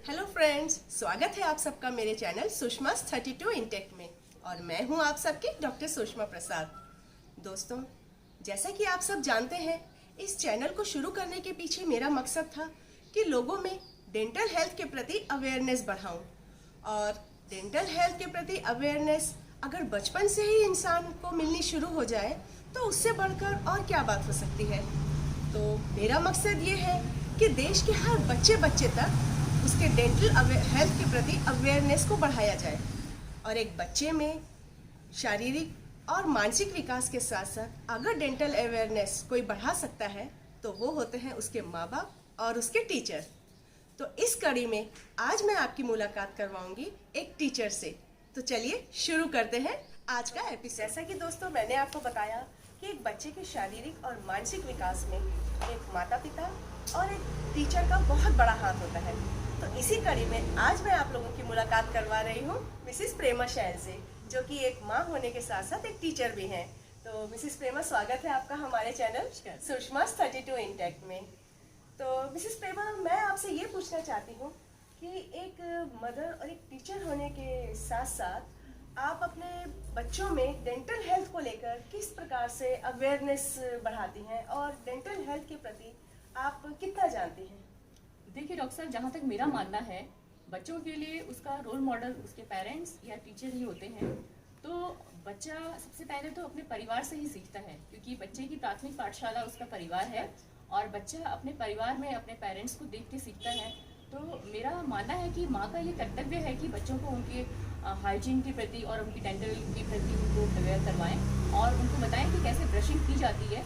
Hello friends, स्वागत है आप सबका मेरे चैनल सुषमा's 32 इंटेक में। और मैं हूं आप सबकी डॉक्टर सुषमा प्रसाद। दोस्तों, जैसा कि आप सब जानते हैं, इस चैनल को शुरू करने के पीछे मेरा मकसद था कि लोगों में डेंटल हेल्थ के प्रति अवेयरनेस बढ़ाऊं। और डेंटल हेल्थ के प्रति अवेयरनेस अगर बचपन से ही इंसान को मिलनी शुरू हो जाए तो उससे बढ़कर और क्या बात हो सकती है। तो मेरा मकसद ये है कि देश के हर बच्चे तक उसके डेंटल हेल्थ के प्रति अवेयरनेस को बढ़ाया जाए। और एक बच्चे में शारीरिक और मानसिक विकास के साथ साथ अगर डेंटल अवेयरनेस कोई बढ़ा सकता है तो वो होते हैं उसके माँ बाप और उसके टीचर। तो इस कड़ी में आज मैं आपकी मुलाकात करवाऊंगी एक टीचर से। तो चलिए शुरू करते हैं आज का एपिसोड। जैसा कि दोस्तों मैंने आपको बताया कि एक बच्चे के शारीरिक और मानसिक विकास में एक माता पिता और एक टीचर का बहुत बड़ा हाथ होता है। तो इसी कड़ी में आज मैं आप लोगों की मुलाकात करवा रही हूँ मिसिस प्रेमा शैल से, जो कि एक माँ होने के साथ साथ एक टीचर भी हैं। तो मिसिस प्रेमा, स्वागत है आपका हमारे चैनल सुषमा's 32 इंटेक में। तो मिसिस प्रेमा, मैं आपसे ये पूछना चाहती हूँ कि एक मदर और एक टीचर होने के साथ साथ आप अपने बच्चों में डेंटल हेल्थ को लेकर किस प्रकार से अवेयरनेस बढ़ाती हैं और डेंटल हेल्थ के प्रति आप कितना जानती हैं? देखिए डॉक्टर साहब, जहाँ तक मेरा मानना है, बच्चों के लिए उसका रोल मॉडल उसके पेरेंट्स या टीचर ही होते हैं। तो बच्चा सबसे पहले तो अपने परिवार से ही सीखता है, क्योंकि बच्चे की प्राथमिक पाठशाला उसका परिवार है और बच्चा अपने परिवार में अपने पेरेंट्स को देख के सीखता है। तो मेरा मानना है कि माँ का ये कर्तव्य है कि बच्चों को उनके हाइजीन के प्रति और उनकी डेंटल के प्रति उनको अवेयर करवाएं और उनको बताएं कि कैसे ब्रशिंग की जाती है।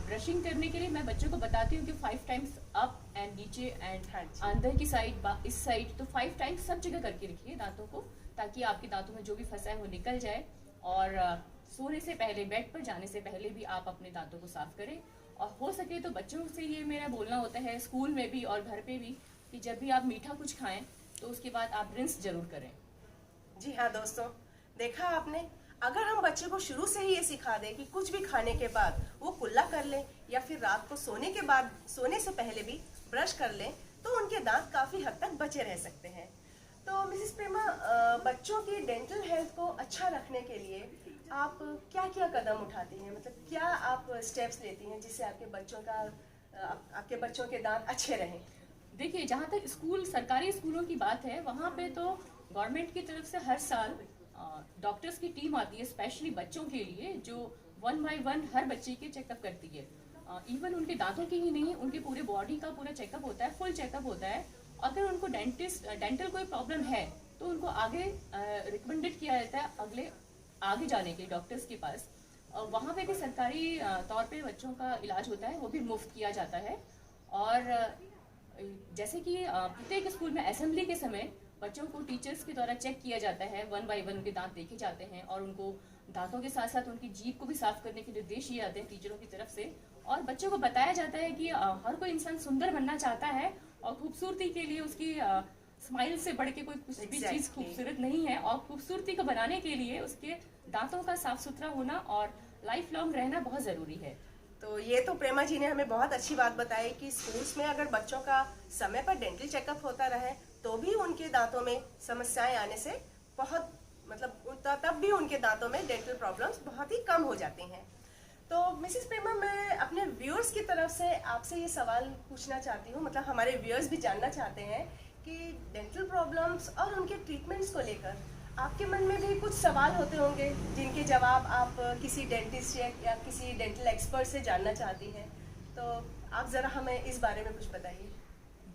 ब्रशिंग करने के लिए मैं बच्चों को बताती हूँ कि 5 टाइम्स अप एंड नीचे एंड अंदर की साइड, इस साइड, तो 5 टाइम्स सब जगह करके रखिए दांतों को, ताकि आपके दांतों में जो भी फंसा है वो निकल जाए। और सोने से पहले, बेड पर जाने से पहले भी आप अपने दांतों को साफ करें। और हो सके तो बच्चों से ये मेरा बोलना होता है, स्कूल में भी और घर पे भी, कि जब भी आप मीठा कुछ खाएं तो उसके बाद आप रिंस जरूर करें। जी हाँ दोस्तों, देखा आपने, अगर हम बच्चे को शुरू से ही ये सिखा दें कि कुछ भी खाने के बाद वो कुल्ला कर लें या फिर रात को सोने के बाद, सोने से पहले भी ब्रश कर लें, तो उनके दांत काफ़ी हद तक बचे रह सकते हैं। तो मिसिस प्रेमा, बच्चों की डेंटल हेल्थ को अच्छा रखने के लिए आप क्या क्या कदम उठाती हैं? मतलब क्या आप स्टेप्स लेती हैं जिससे आपके बच्चों के दांत अच्छे रहें? देखिए, जहाँ तक सरकारी स्कूलों की बात है, वहाँ पे तो गवर्नमेंट की तरफ से हर साल डॉक्टर्स की टीम आती है स्पेशली बच्चों के लिए, जो 1 बाय 1 हर बच्चे के चेकअप करती है। इवन उनके दांतों की ही नहीं, उनके पूरे बॉडी का पूरा चेकअप होता है, फुल चेकअप होता है। अगर उनको डेंटल कोई प्रॉब्लम है तो उनको आगे रिकमेंडेड किया जाता है आगे जाने के डॉक्टर्स के पास। वहाँ पे भी सरकारी तौर पे बच्चों का इलाज होता है, वो भी मुफ्त किया जाता है। और जैसे कि प्रत्येक स्कूल में असेंबली के समय बच्चों को टीचर्स के द्वारा चेक किया जाता है, 1 बाय 1 उनके दांत देखे जाते हैं और उनको दांतों के साथ साथ उनकी जीभ को भी साफ करने के निर्देश दिए जाते हैं टीचरों की तरफ से। और बच्चों को बताया जाता है कि हर कोई इंसान सुंदर बनना चाहता है और खूबसूरती के लिए उसकी स्माइल से बढ़ के कोई कुछ भी चीज़ खूबसूरत नहीं है। और खूबसूरती को बनाने के लिए उसके दांतों का साफ सुथरा होना और लाइफ लॉन्ग रहना बहुत ज़रूरी है। तो ये तो प्रेमा जी ने हमें बहुत अच्छी बात बताई कि स्कूल्स में अगर बच्चों का समय पर डेंटल चेकअप होता रहे तो भी उनके दांतों में समस्याएं आने से बहुत, मतलब तब भी उनके दांतों में डेंटल प्रॉब्लम्स बहुत ही कम हो जाती हैं। तो मिसिस प्रेमा, मैं अपने व्यूअर्स की तरफ से आपसे ये सवाल पूछना चाहती हूँ, मतलब हमारे व्यूअर्स भी जानना चाहते हैं कि डेंटल प्रॉब्लम्स और उनके ट्रीटमेंट्स को लेकर आपके मन में भी कुछ सवाल होते होंगे जिनके जवाब आप किसी डेंटिस्ट या किसी डेंटल एक्सपर्ट से जानना चाहती हैं। तो आप ज़रा हमें इस बारे में कुछ बताइए।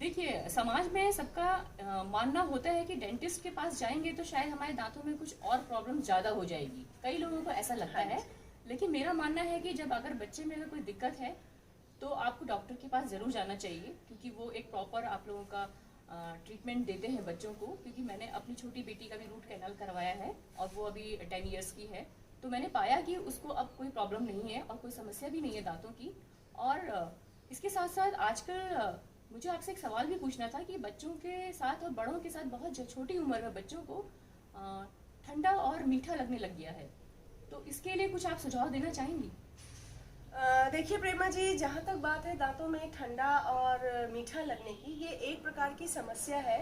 देखिए, समाज में सबका मानना होता है कि डेंटिस्ट के पास जाएंगे तो शायद हमारे दांतों में कुछ और प्रॉब्लम ज़्यादा हो जाएगी, कई लोगों को ऐसा लगता है। लेकिन मेरा मानना है कि जब अगर बच्चे में अगर कोई दिक्कत है तो आपको डॉक्टर के पास ज़रूर जाना चाहिए, क्योंकि वो एक प्रॉपर आप लोगों का ट्रीटमेंट देते हैं बच्चों को। क्योंकि मैंने अपनी छोटी बेटी का भी रूट कैनाल करवाया है और वो अभी 10 ईयर्स की है, तो मैंने पाया कि उसको अब कोई प्रॉब्लम नहीं है और कोई समस्या भी नहीं है दांतों की। और इसके साथ साथ आजकल मुझे आपसे एक सवाल भी पूछना था कि बच्चों के साथ और बड़ों के साथ बहुत छोटी उम्र में बच्चों को ठंडा और मीठा लगने लग गया है, तो इसके लिए कुछ आप सुझाव देना चाहेंगी? देखिए प्रेमा जी, जहाँ तक बात है दांतों में ठंडा और मीठा लगने की, ये एक प्रकार की समस्या है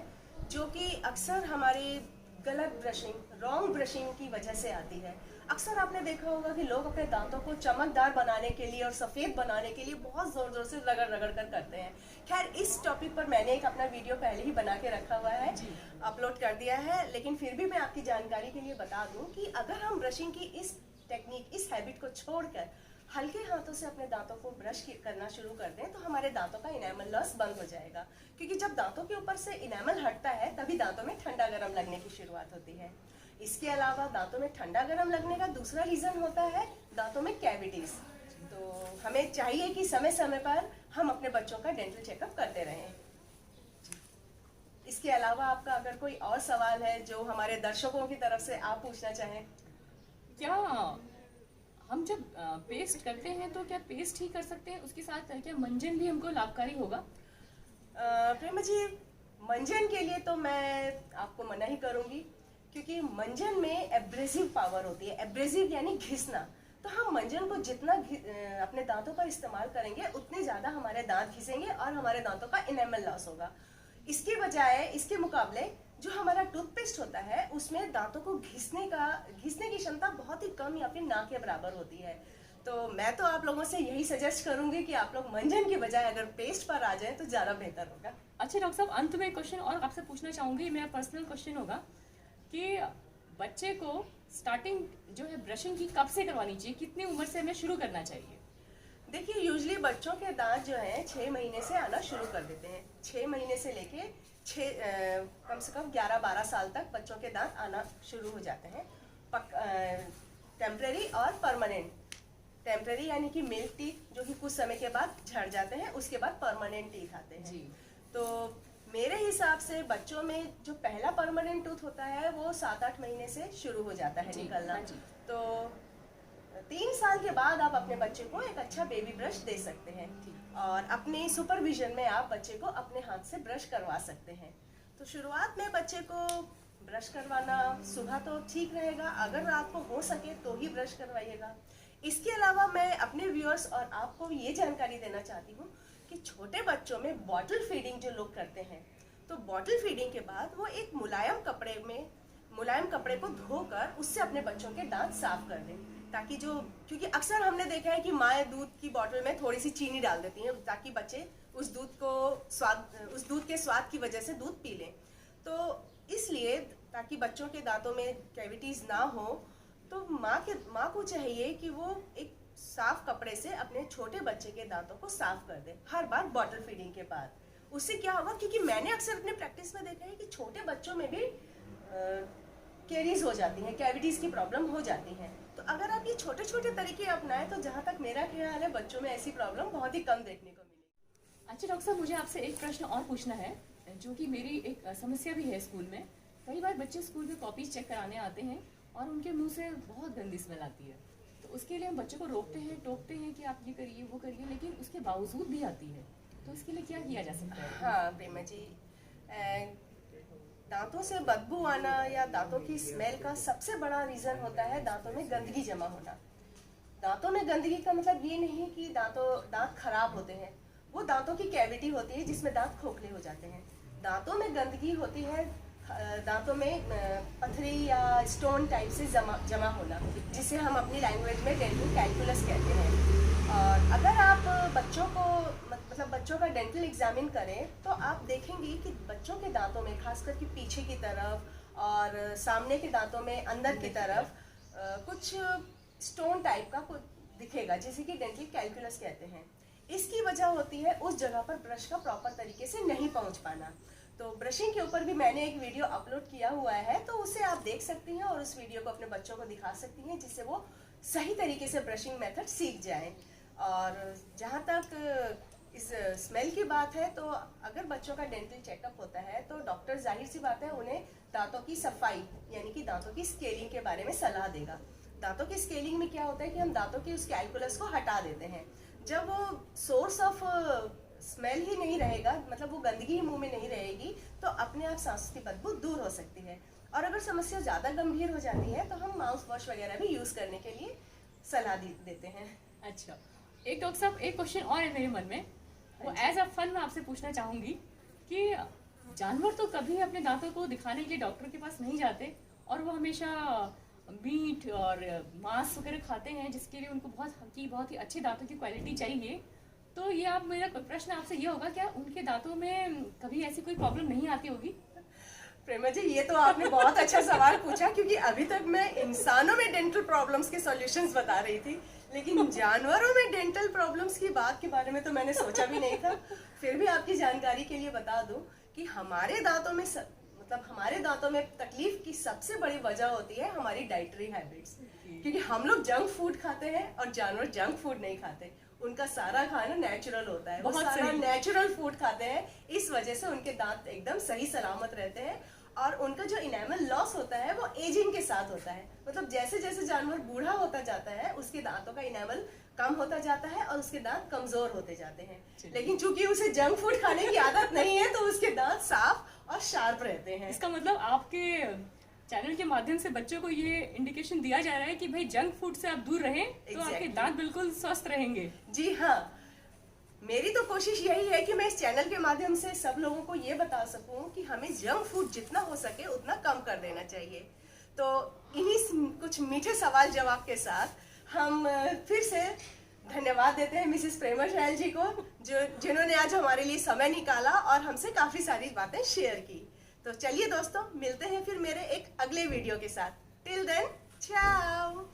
जो कि अक्सर हमारी गलत ब्रशिंग, रॉन्ग ब्रशिंग की वजह से आती है। अक्सर आपने देखा होगा कि लोग अपने दांतों को चमकदार बनाने के लिए और सफ़ेद बनाने के लिए बहुत ज़ोर ज़ोर से रगड़ रगड़ कर करते हैं। खैर, इस टॉपिक पर मैंने एक अपना वीडियो पहले ही बना के रखा हुआ है, अपलोड कर दिया है, लेकिन फिर भी मैं आपकी जानकारी के लिए बता दूं कि अगर हम ब्रशिंग की इस टेक्निक, इस हैबिट को छोड़कर हल्के हाथों से अपने दांतों को ब्रश करना शुरू कर दें तो हमारे दांतों का इनेमल लॉस बंद हो जाएगा। क्योंकि जब दांतों के ऊपर से इनेमल हटता है तभी दांतों में ठंडा गर्म लगने की शुरुआत होती है। इसके अलावा दांतों में ठंडा गर्म लगने का दूसरा रीज़न होता है दांतों में कैविटीज़। तो हमें चाहिए कि समय समय पर हम अपने बच्चों का डेंटल चेकअप करते रहें। इसके अलावा आपका अगर कोई और सवाल है जो हमारे दर्शकों की तरफ से आप पूछना चाहें। क्या हम जब पेस्ट करते हैं तो क्या पेस्ट ही कर सकते हैं, उसके साथ क्या मंजन भी हमको लाभकारी होगा? प्रेमा जी, मंजन के लिए तो मैं आपको मना ही करूंगी, क्योंकि मंजन में एब्रेसिव पावर होती है। एब्रेसिव यानी घिसना। तो हम मंजन को जितना अपने दांतों पर इस्तेमाल करेंगे उतने ज़्यादा हमारे दांत घिसेंगे और हमारे दांतों का इनेमल लॉस होगा। इसके बजाय, इसके मुकाबले जो हमारा टूथपेस्ट होता है उसमें दांतों को घिसने की क्षमता बहुत ही कम या फिर ना के बराबर होती है। तो मैं तो आप लोगों से यही सजेस्ट करूंगी कि आप लोग मंजन की बजाय अगर पेस्ट पर आ जाएं तो ज़्यादा बेहतर होगा। अच्छा डॉक्टर साहब, अंत में क्वेश्चन और आपसे पूछना चाहूंगी, मेरा पर्सनल क्वेश्चन होगा कि बच्चे को स्टार्टिंग जो है ब्रशिंग की कब से करवानी चाहिए, कितनी उम्र से हमें शुरू करना चाहिए? देखिए, यूजली बच्चों के दांत जो हैं 6 महीने से आना शुरू कर देते हैं। 6 महीने से लेके कम से कम 11-12 साल तक बच्चों के दांत आना शुरू हो जाते हैं। टेम्परेरी और परमानेंट। टेम्परेरी यानी कि मिल्क टीथ जो कि कुछ समय के बाद झड़ जाते हैं, उसके बाद परमानेंट टीथ आते हैं जी। तो मेरे हिसाब से बच्चों में जो पहला परमानेंट टूथ होता है वो 7-8 महीने से शुरू हो जाता है निकलना। हाँ जी। तो 3 साल के बाद आप अपने बच्चे को एक अच्छा बेबी ब्रश दे सकते हैं और अपने सुपरविजन में आप बच्चे को अपने हाथ से ब्रश करवा सकते हैं। तो शुरुआत में बच्चे को ब्रश करवाना सुबह तो ठीक रहेगा, अगर रात को हो सके तो ही ब्रश करवाइएगा। इसके अलावा मैं अपने व्यूअर्स और आपको ये जानकारी देना चाहती हूँ कि छोटे बच्चों में बॉटल फीडिंग जो लोग करते हैं, तो बॉटल फीडिंग के बाद वो एक मुलायम कपड़े को धोकर उससे अपने बच्चों के दांत साफ कर दें, ताकि क्योंकि अक्सर हमने देखा है कि माएँ दूध की बोतल में थोड़ी सी चीनी डाल देती हैं ताकि बच्चे उस दूध के स्वाद की वजह से दूध पी लें। तो इसलिए ताकि बच्चों के दांतों में कैविटीज ना हो, तो माँ को चाहिए कि वो एक साफ कपड़े से अपने छोटे बच्चे के दांतों को साफ कर दे हर बार बॉटल फीडिंग के बाद। उससे क्या होगा, क्योंकि मैंने अक्सर अपने प्रैक्टिस में देखा है कि छोटे बच्चों में भी कैरीज हो जाती हैं, कैविटीज की प्रॉब्लम हो जाती है। तो अगर आप ये छोटे छोटे तरीके अपनाएं तो जहाँ तक मेरा ख्याल है बच्चों में ऐसी प्रॉब्लम बहुत ही कम देखने को मिलेगी। अच्छा डॉक्टर साहब, मुझे आपसे एक प्रश्न और पूछना है जो कि मेरी एक समस्या भी है स्कूल में। कई बार बच्चे स्कूल में कॉपीज चेक कराने आते हैं और उनके मुंह से बहुत गंदी स्मेल आती है। तो उसके लिए हम बच्चे को रोकते हैं, टोकते हैं कि आप ये करिए वो करिए, लेकिन उसके बावजूद भी आती है। तो इसके लिए क्या किया जा सकता है? हाँ प्रेमा जी, दांतों से बदबू आना या दांतों की स्मेल का सबसे बड़ा रीज़न होता है दांतों में गंदगी जमा होना। दांतों में गंदगी का मतलब ये नहीं कि दांत खराब होते हैं, वो दांतों की कैविटी होती है जिसमें दांत खोखले हो जाते हैं। दांतों में गंदगी होती है दांतों में पथरी या स्टोन टाइप से जमा होना, जिसे हम अपनी लैंग्वेज में डेंटल कैलकुलस कहते हैं। और अगर आप बच्चों का डेंटल एग्जामिन करें तो आप देखेंगे कि बच्चों के दांतों में खासकर कि पीछे की तरफ और सामने के दांतों में अंदर की तरफ कुछ स्टोन टाइप का कुछ दिखेगा, जिसे कि डेंटल कैलकुलस कहते हैं। इसकी वजह होती है उस जगह पर ब्रश का प्रॉपर तरीके से नहीं पहुंच पाना। तो ब्रशिंग के ऊपर भी मैंने एक वीडियो अपलोड किया हुआ है, तो उसे आप देख सकती हैं और उस वीडियो को अपने बच्चों को दिखा सकती हैं, जिससे वो सही तरीके से ब्रशिंग मेथड सीख जाएं। और जहाँ तक इस स्मेल की बात है, तो अगर बच्चों का डेंटल चेकअप होता है तो डॉक्टर जाहिर सी बात है उन्हें दांतों की सफाई यानी कि दांतों की स्केलिंग के बारे में सलाह देगा। दांतों की स्केलिंग में क्या होता है कि हम दांतों की उस कैलकुलस को हटा देते हैं। जब वो सोर्स ऑफ स्मेल ही नहीं रहेगा, मतलब वो गंदगी ही मुंह में नहीं रहेगी, तो अपने आप सांस की बदबू दूर हो सकती है। और अगर समस्या ज़्यादा गंभीर हो जाती है तो हम माउथ वॉश वगैरह भी यूज़ करने के लिए सलाह देते हैं। अच्छा, एक डॉक्टर साहब, एक क्वेश्चन और है मेरे मन में, वो एज अ फन मैं आपसे पूछना चाहूँगी कि जानवर तो कभी अपने दांतों को दिखाने के लिए डॉक्टर के पास नहीं जाते और वो हमेशा मीट और मांस वगैरह खाते हैं, जिसके लिए उनको बहुत ही अच्छे दांतों की क्वालिटी चाहिए। तो ये आप, मेरा प्रश्न आपसे ये होगा, क्या उनके दांतों में कभी ऐसी कोई प्रॉब्लम नहीं आती होगी? प्रेमा जी, ये तो आपने बहुत अच्छा सवाल पूछा, क्योंकि अभी तक मैं इंसानों में डेंटल प्रॉब्लम्स के सॉल्यूशंस बता रही थी, लेकिन जानवरों में डेंटल प्रॉब्लम्स की बात के बारे में तो मैंने सोचा भी नहीं था। फिर भी आपकी जानकारी के लिए बता दूं कि हमारे दांतों में हमारे दांतों में तकलीफ की सबसे बड़ी वजह होती है हमारी डाइटरी हैबिट्स, क्योंकि हम लोग जंक फूड खाते हैं और जानवर जंक फूड नहीं खाते। उनका सारा खाना नेचुरल होता है, वो सारा नेचुरल फूड खाते हैं, इस वजह से उनके दांत एकदम सही सलामत रहते हैं। और उनका जो इनेमल लॉस होता है वो एजिंग के साथ होता है, मतलब जैसे जैसे जानवर बूढ़ा होता जाता है उसके दांतों का इनेमल कम होता जाता है और उसके दांत कमजोर होते जाते हैं। लेकिन चूंकि उसे जंक फूड खाने की आदत नहीं है तो उसके दांत साफ और शार्प रहते हैं। इसका मतलब आपके चैनल के माध्यम से बच्चों को ये इंडिकेशन दिया जा रहा है कि भाई जंक फूड से आप दूर रहें तो आपके दांत बिल्कुल स्वस्थ रहेंगे। जी हाँ, मेरी तो कोशिश यही है कि मैं इस चैनल के माध्यम से सब लोगों को ये बता सकूं कि हमें जंक फूड जितना हो सके उतना कम कर देना चाहिए। तो इन्हीं कुछ मीठे सवाल जवाब के साथ हम फिर से धन्यवाद देते हैं मिसेस प्रेमा शैल जी को, जिन्होंने आज हमारे लिए समय निकाला और हमसे काफी सारी बातें शेयर की। तो चलिए दोस्तों, मिलते हैं फिर मेरे एक अगले वीडियो के साथ। टिल देन, चाओ।